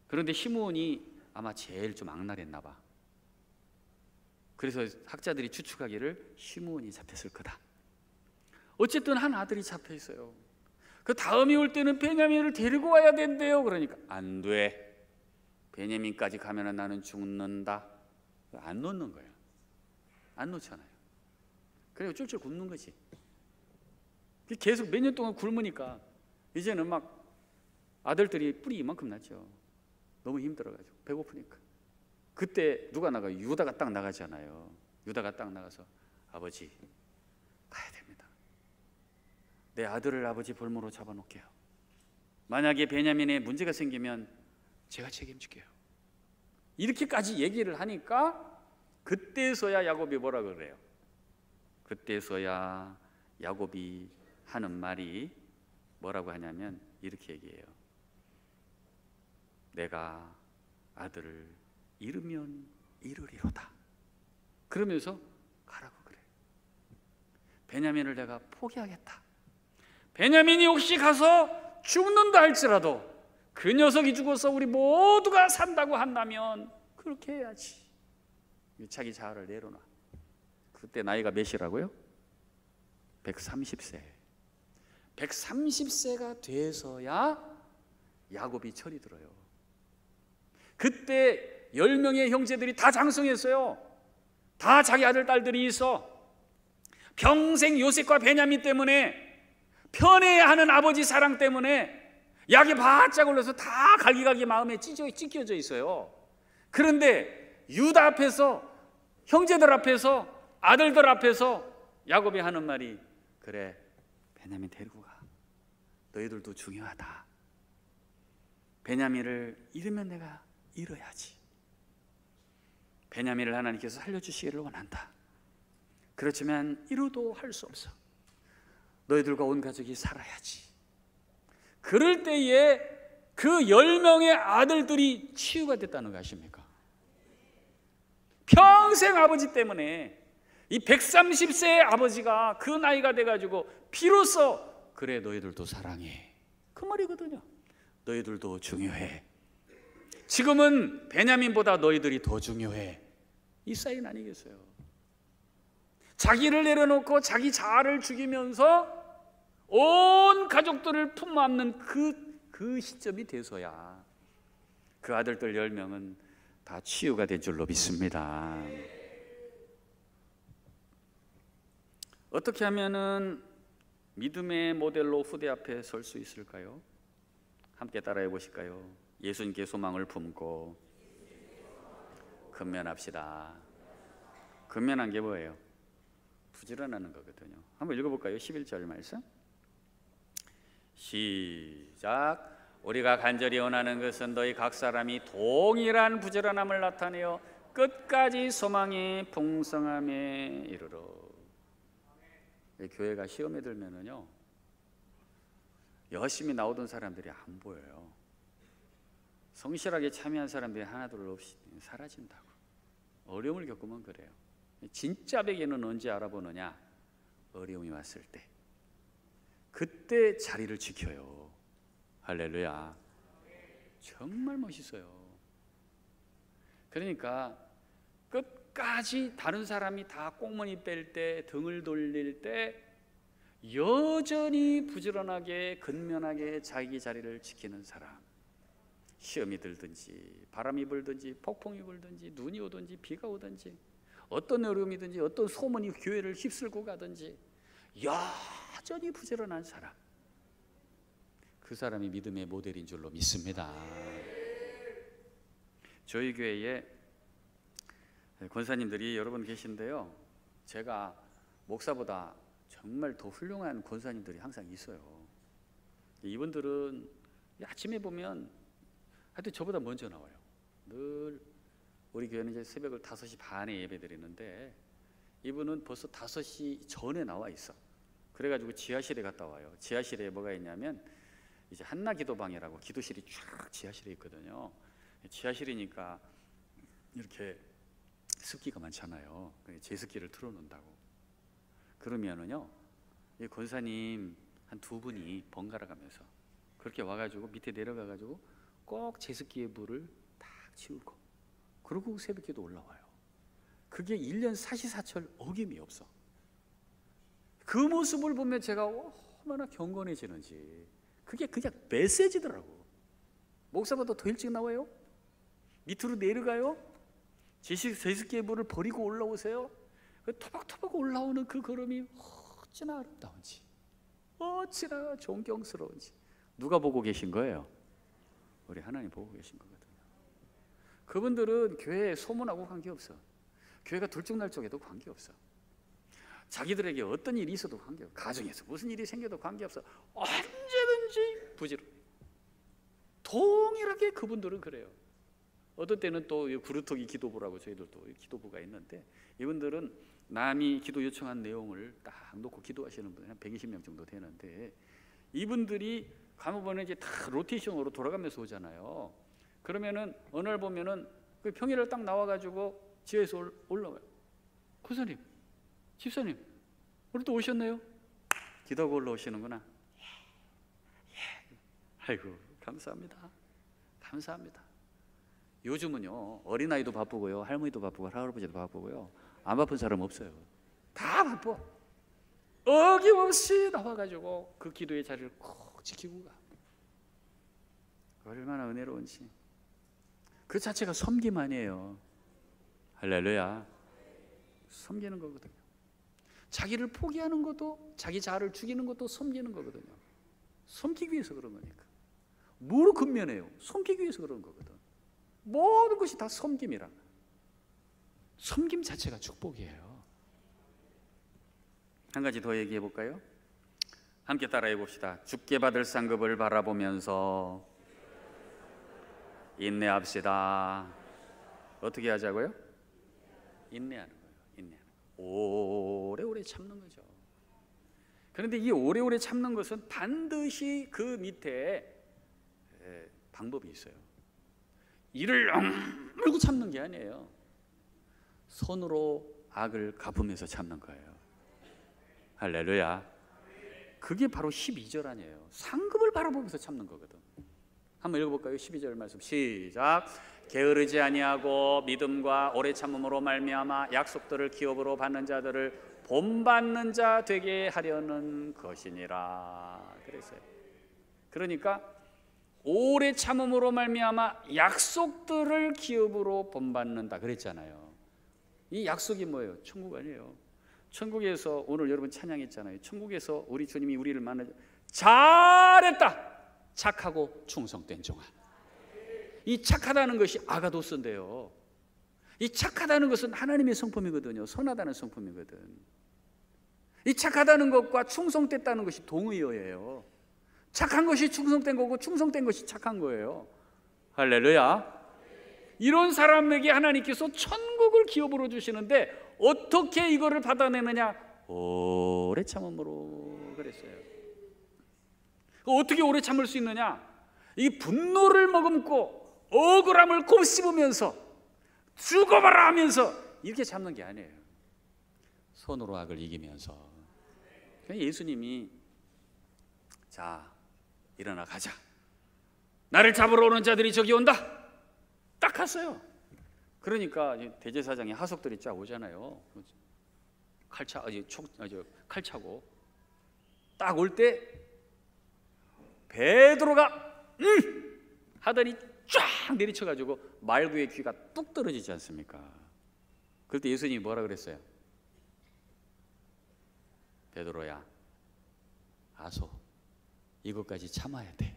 그런데 시므온이 아마 제일 좀 악랄했나 봐. 그래서 학자들이 추측하기를 시므온이 잡혔을 거다. 어쨌든 한 아들이 잡혀 있어요. 그 다음에 올 때는 베냐민을 데리고 와야 된대요. 그러니까 안 돼. 베냐민까지 가면 나는 죽는다. 안 놓는 거예요. 안 놓잖아요. 그래서 쫄쫄 굶는 거지. 계속 몇 년 동안 굶으니까 이제는 막 아들들이 뿔이 이만큼 났죠. 너무 힘들어가지고 배고프니까. 그때 누가 나가요? 유다가 딱 나가잖아요. 유다가 딱 나가서 아버지 가야 됩니다. 내 아들을 아버지 볼모로 잡아놓게요. 만약에 베냐민에 문제가 생기면 제가 책임질게요. 이렇게까지 얘기를 하니까 그때서야 야곱이 뭐라 그래요? 그때서야 야곱이 하는 말이 뭐라고 하냐면 이렇게 얘기해요. 내가 아들을 잃으면 잃으리로다. 그러면서 가라고 그래. 베냐민을 내가 포기하겠다. 베냐민이 혹시 가서 죽는다 할지라도 그 녀석이 죽어서 우리 모두가 산다고 한다면 그렇게 해야지. 자기 자아를 내려놔. 그때 나이가 몇이라고요? 130세. 130세가 돼서야 야곱이 철이 들어요. 그때 10명의 형제들이 다 장성했어요. 다 자기 아들 딸들이 있어. 평생 요셉과 베냐민 때문에 편애해야 하는 아버지 사랑 때문에 약이 바짝 올라서 다 갈기갈기 마음에 찢겨져 있어요. 그런데 유다 앞에서, 형제들 앞에서, 아들들 앞에서 야곱이 하는 말이 그래, 베냐민 데리고 가. 너희들도 중요하다. 베냐민을 잃으면 내가 잃어야지. 베냐민을 하나님께서 살려주시기를 원한다. 그렇지만 이루도 할 수 없어. 너희들과 온 가족이 살아야지. 그럴 때에 그 10명의 아들들이 치유가 됐다는 거 아십니까? 평생 아버지 때문에 이 130세의 아버지가 그 나이가 돼가지고 비로소 그래 너희들도 사랑해 그 말이거든요. 너희들도 중요해. 지금은 베냐민보다 너희들이 더 중요해. 이 사인 아니겠어요? 자기를 내려놓고 자기 자아를 죽이면서 온 가족들을 품안는 그 시점이 돼서야 그 아들들 10명은 다 치유가 된 줄로 믿습니다. 어떻게 하면은 믿음의 모델로 후대 앞에 설 수 있을까요? 함께 따라해 보실까요? 예수님께 소망을 품고 근면합시다. 근면한 게 뭐예요? 부지런하는 거거든요. 한번 읽어볼까요? 11절 말씀 시작. 우리가 간절히 원하는 것은 너희 각 사람이 동일한 부지런함을 나타내어 끝까지 소망의 풍성함에 이르러. 교회가 시험에 들면은요 열심히 나오던 사람들이 안 보여요. 성실하게 참여한 사람들이 하나둘 없이 사라진다고. 어려움을 겪으면 그래요. 진짜 베개는 언제 알아보느냐? 어려움이 왔을 때. 그때 자리를 지켜요. 할렐루야. 정말 멋있어요. 그러니까 끝까지 다른 사람이 다 꽁무니 뺄 때, 등을 돌릴 때 여전히 부지런하게 근면하게 자기 자리를 지키는 사람. 시험이 들든지 바람이 불든지 폭풍이 불든지 눈이 오든지 비가 오든지 어떤 어려움이든지 어떤 소문이 교회를 휩쓸고 가든지 여전히 부지런한 사람, 그 사람이 믿음의 모델인 줄로 믿습니다. 저희 교회에 권사님들이 여러 분 계신데요, 제가 목사보다 정말 더 훌륭한 권사님들이 항상 있어요. 이분들은 아침에 보면 하여튼 저보다 먼저 나와요. 늘 우리 교회는 이제 새벽을 5시 반에 예배 드리는데 이분은 벌써 5시 전에 나와 있어. 그래가지고 지하실에 갔다 와요. 지하실에 뭐가 있냐면 이제 한나 기도방이라고 기도실이 쫙 지하실에 있거든요. 지하실이니까 이렇게 습기가 많잖아요. 제습기를 틀어놓는다고. 그러면은요, 이 권사님 한 2분이 번갈아 가면서 그렇게 와가지고 밑에 내려가가지고 꼭 제습기의 불을 딱 치우고, 그리고 새벽기도 올라와요. 그게 1년 사시사철 어김이 없어. 그 모습을 보면 제가 얼마나 경건해지는지. 그게 그냥 메시지더라고. 목사보다 더 일찍 나와요? 밑으로 내려가요? 제습기의 불을 버리고 올라오세요? 토박토박 올라오는 그 걸음이 어찌나 아름다운지, 어찌나 존경스러운지. 누가 보고 계신 거예요? 우리 하나님 보고 계신 거거든요. 그분들은 교회에 소문하고 관계없어. 교회가 들쭉날쭉해도 관계없어. 자기들에게 어떤 일이 있어도 관계없어. 가정에서 무슨 일이 생겨도 관계없어. 언제든지 부지런. 동일하게 그분들은 그래요. 어떤 때는 또 구루토기 기도부라고 저희들도 기도부가 있는데, 이분들은 남이 기도 요청한 내용을 딱 놓고 기도하시는 분이 한 120명 정도 되는데, 이분들이 간혹은 이제 다 로테이션으로 돌아가면서 오잖아요. 그러면은 어느 날 보면은 그 평일을 딱 나와가지고 지하에서 올라와요. 권사님, 집사님, 오늘 또 오셨네요? 기도하고 올라오시는구나. 예. 아이고, 감사합니다. 감사합니다. 요즘은요, 어린아이도 바쁘고요, 할머니도 바쁘고 할아버지도 바쁘고요, 안 바쁜 사람 없어요. 다 바빠. 어김없이 나와가지고 그 기도의 자리를 꼭 지키고 가. 얼마나 은혜로운지. 그 자체가 섬김 아니에요. 할렐루야. 섬기는 거거든요. 자기를 포기하는 것도, 자기 자아를 죽이는 것도 섬기는 거거든요. 섬기기 위해서 그런 거니까. 뭐로 근면해요? 섬기기 위해서 그런 거거든. 모든 것이 다 섬김이라. 섬김 자체가 축복이에요. 한 가지 더 얘기해 볼까요? 함께 따라해 봅시다. 주께 받을 상급을 바라보면서 인내합시다. 어떻게 하자고요? 인내하는 거예요. 인내하는 거. 오래오래 참는 거죠. 그런데 이 오래오래 참는 것은 반드시 그 밑에 방법이 있어요. 이를 물고 참는 게 아니에요. 손으로 악을 갚으면서 참는 거예요. 할렐루야. 그게 바로 12절 아니에요. 상급을 바라보면서 참는 거거든. 한번 읽어볼까요? 12절 말씀 시작. 게으르지 아니하고 믿음과 오래 참음으로 말미암아 약속들을 기업으로 받는 자들을 본받는 자 되게 하려는 것이니라 그랬어요. 그러니까 오래 참음으로 말미암아 약속들을 기업으로 본받는다 그랬잖아요. 이 약속이 뭐예요? 천국 아니에요. 천국에서 오늘 여러분 찬양했잖아요. 천국에서 우리 주님이 우리를 만나죠. 잘했다, 착하고 충성된 종아. 이 착하다는 것이 아가도스인데요, 이 착하다는 것은 하나님의 성품이거든요. 선하다는 성품이거든. 이 착하다는 것과 충성됐다는 것이 동의어예요. 착한 것이 충성된 거고 충성된 것이 착한 거예요. 할렐루야. 이런 사람에게 하나님께서 천국을 기업으로 주시는데 어떻게 이거를 받아내느냐? 오래 참음으로 그랬어요. 어떻게 오래 참을 수 있느냐? 이 분노를 머금고 억울함을 곱씹으면서 죽어봐라 하면서 이렇게 참는 게 아니에요. 손으로 악을 이기면서. 예수님이 자, 일어나 가자. 나를 잡으러 오는 자들이 저기 온다. 딱 갔어요. 그러니까 대제사장의 하석들이 쫙 오잖아요. 칼 차고 딱 올 때 베드로가 하더니 쫙 내리쳐가지고 말구의 귀가 뚝 떨어지지 않습니까? 그럴 때 예수님이 뭐라 그랬어요? 베드로야, 아소, 이것까지 참아야 돼.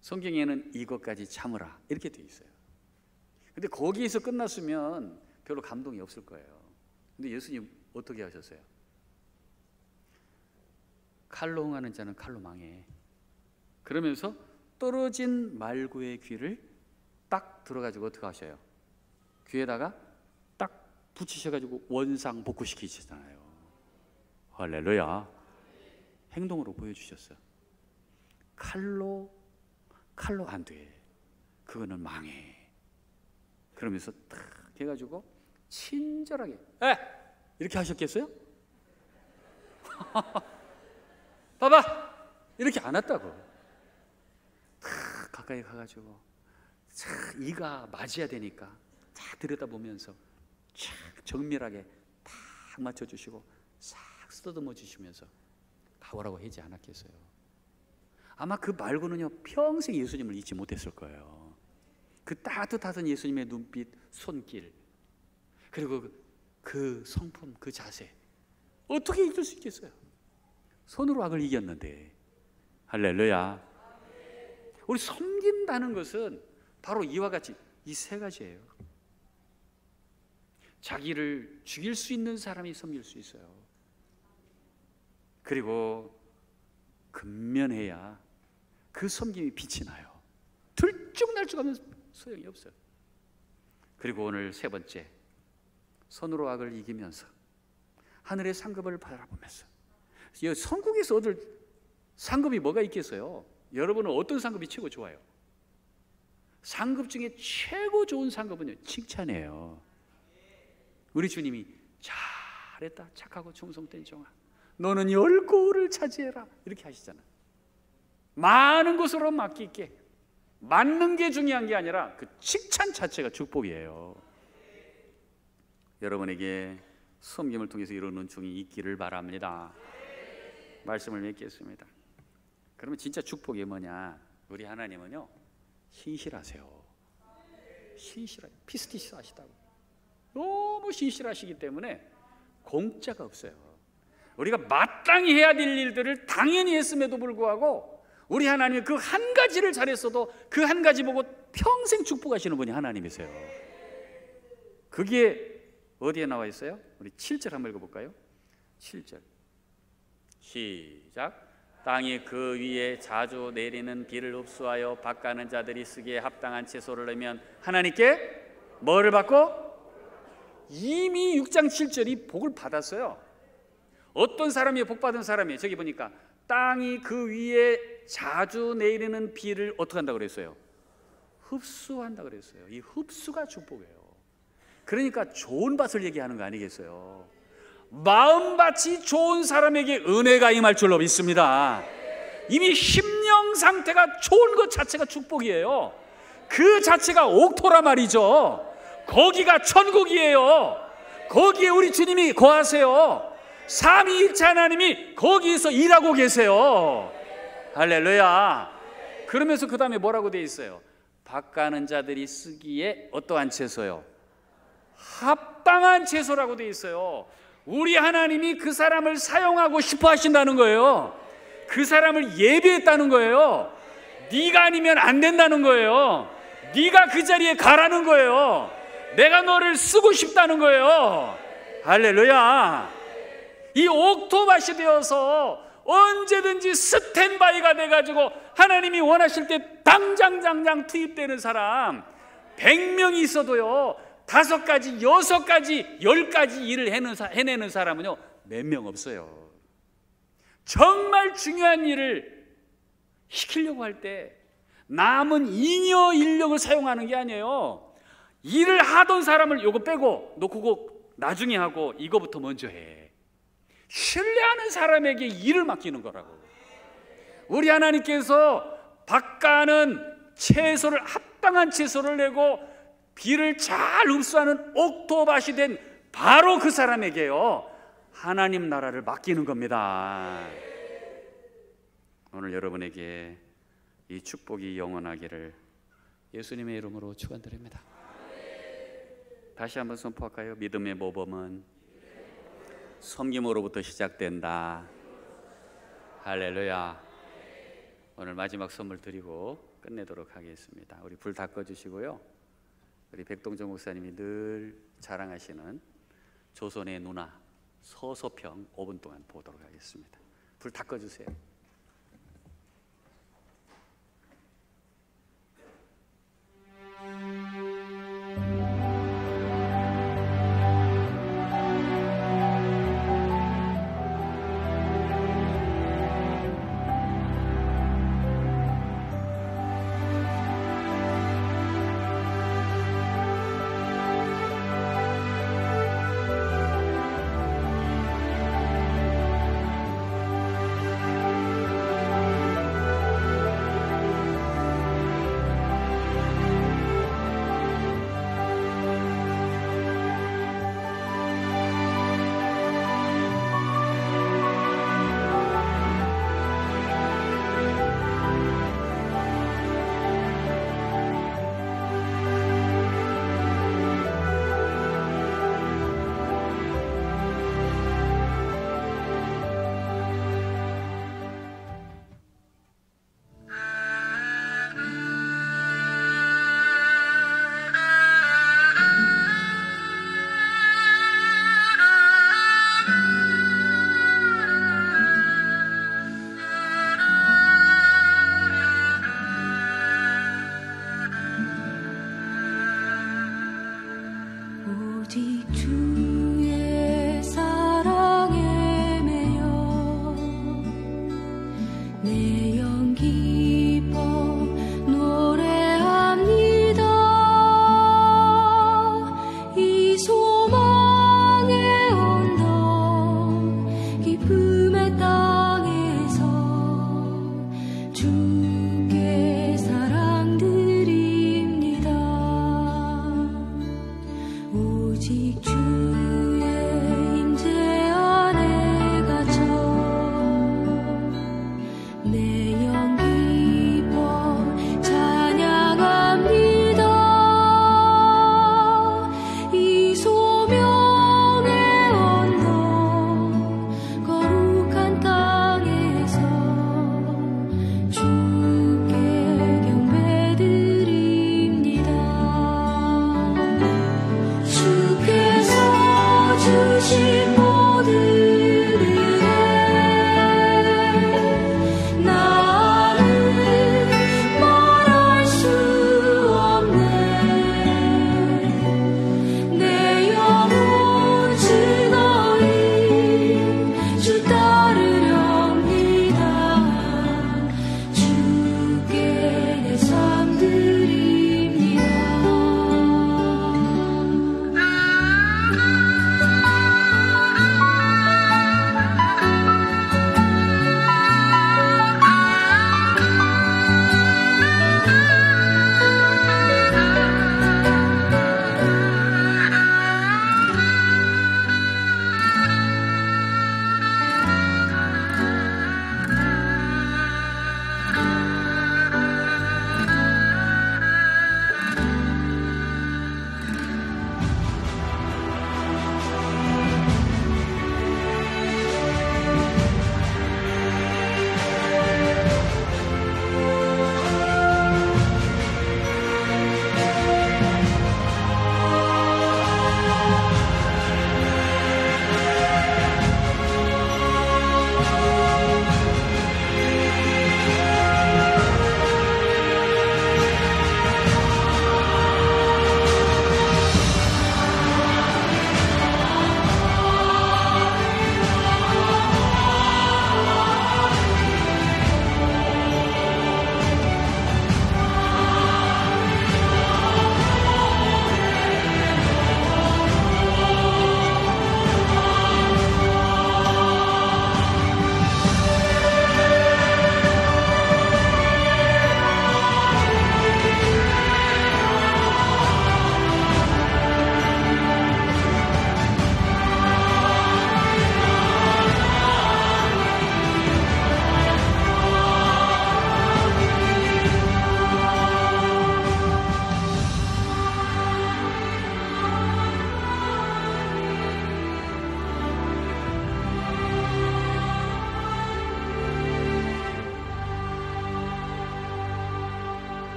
성경에는 이것까지 참으라 이렇게 돼 있어요. 근데 거기에서 끝났으면 별로 감동이 없을 거예요. 근데 예수님 어떻게 하셨어요? 칼로 흥하는 자는 칼로 망해. 그러면서 떨어진 말구의 귀를 딱 들어가지고 어떻게 하셔요? 귀에다가 딱 붙이셔가지고 원상 복구시키시잖아요. 할렐루야. 행동으로 보여주셨어요. 칼로 안 돼. 그거는 망해. 그러면서 딱 해가지고 친절하게 이렇게 하셨겠어요? 봐봐! 이렇게 안 왔다고. 탁 가까이 가가지고 탁 이가 맞아야 되니까 탁 들여다보면서 탁 정밀하게 탁 맞춰주시고 싹 쓰다듬어 주시면서 가오라고 하지 않았겠어요? 아마 그 말고는요 평생 예수님을 잊지 못했을 거예요. 그 따뜻하던 예수님의 눈빛, 손길, 그리고 그 성품, 그 자세 어떻게 잊을 수 있겠어요? 손으로 악을 이겼는데. 할렐루야. 우리 섬긴다는 것은 바로 이와 같이 이 세 가지예요. 자기를 죽일 수 있는 사람이 섬길 수 있어요. 그리고 근면해야 그 섬김이 빛이 나요. 들쭉날쭉하면 소용이 없어요. 그리고 오늘 세 번째, 손으로 악을 이기면서 하늘의 상급을 바라보면서. 천국에서 얻을 상급이 뭐가 있겠어요? 여러분은 어떤 상급이 최고 좋아요? 상급 중에 최고 좋은 상급은요 칭찬이에요. 우리 주님이 잘했다, 착하고 충성된 종아, 너는 10고를 차지해라, 이렇게 하시잖아요. 많은 것으로 맡길게. 맞는 게 중요한 게 아니라 그 칭찬 자체가 축복이에요. 여러분에게 섬김을 통해서 이루는 중이 있기를 바랍니다. 말씀을 맺겠습니다. 그러면 진짜 축복이 뭐냐? 우리 하나님은요 신실하세요. 신실해요. 피스티스 하시다고. 너무 신실하시기 때문에 공짜가 없어요. 우리가 마땅히 해야 될 일들을 당연히 했음에도 불구하고 우리 하나님이 그 한 가지를 잘했어도 그 한 가지 보고 평생 축복하시는 분이 하나님이세요. 그게 어디에 나와 있어요? 우리 7절 한번 읽어볼까요? 7절 시작. 땅이 그 위에 자주 내리는 비를 흡수하여 밭가는 자들이 쓰기에 합당한 채소를 내면 하나님께 뭐를 받고? 이미 6장 7절이 복을 받았어요. 어떤 사람이 복 받은 사람이에요? 저기 보니까 땅이 그 위에 자주 내리는 비를 어떻게 한다고 그랬어요? 흡수한다고 그랬어요. 이 흡수가 축복이에요. 그러니까 좋은 밭을 얘기하는 거 아니겠어요? 마음밭이 좋은 사람에게 은혜가 임할 줄로 믿습니다. 이미 심령 상태가 좋은 것 자체가 축복이에요. 그 자체가 옥토라 말이죠. 거기가 천국이에요. 거기에 우리 주님이 거하세요. 삼위일체 하나님이 거기에서 일하고 계세요. 할렐루야. 그러면서 그 다음에 뭐라고 되어 있어요? 밭가는 자들이 쓰기에 어떠한 채소요? 합당한 채소라고 되어 있어요. 우리 하나님이 그 사람을 사용하고 싶어 하신다는 거예요. 그 사람을 예비했다는 거예요. 네가 아니면 안 된다는 거예요. 네가 그 자리에 가라는 거예요. 내가 너를 쓰고 싶다는 거예요. 할렐루야. 이 옥토밭이 되어서 언제든지 스탠바이가 돼가지고 하나님이 원하실 때 당장 투입되는 사람 100명이 있어도요 5가지, 6가지, 10가지 일을 해내는 사람은요 몇 명 없어요. 정말 중요한 일을 시키려고 할 때 남은 잉여 인력을 사용하는 게 아니에요. 일을 하던 사람을 요거 빼고 너 그거 나중에 하고 이거부터 먼저 해. 신뢰하는 사람에게 일을 맡기는 거라고. 우리 하나님께서 밭가는 채소를 합당한 채소를 내고 비를 잘 흡수하는 옥토밭이 된 바로 그 사람에게요 하나님 나라를 맡기는 겁니다. 오늘 여러분에게 이 축복이 영원하기를 예수님의 이름으로 축원드립니다. 다시 한번 선포할까요? 믿음의 모범은 섬김으로부터 시작된다. 할렐루야. 오늘 마지막 선물 드리고 끝내도록 하겠습니다. 우리 불 다 꺼주시고요. 우리 백동정 목사님이 늘 자랑하시는 조선의 누나 서소평 5분 동안 보도록 하겠습니다. 불 다 꺼주세요.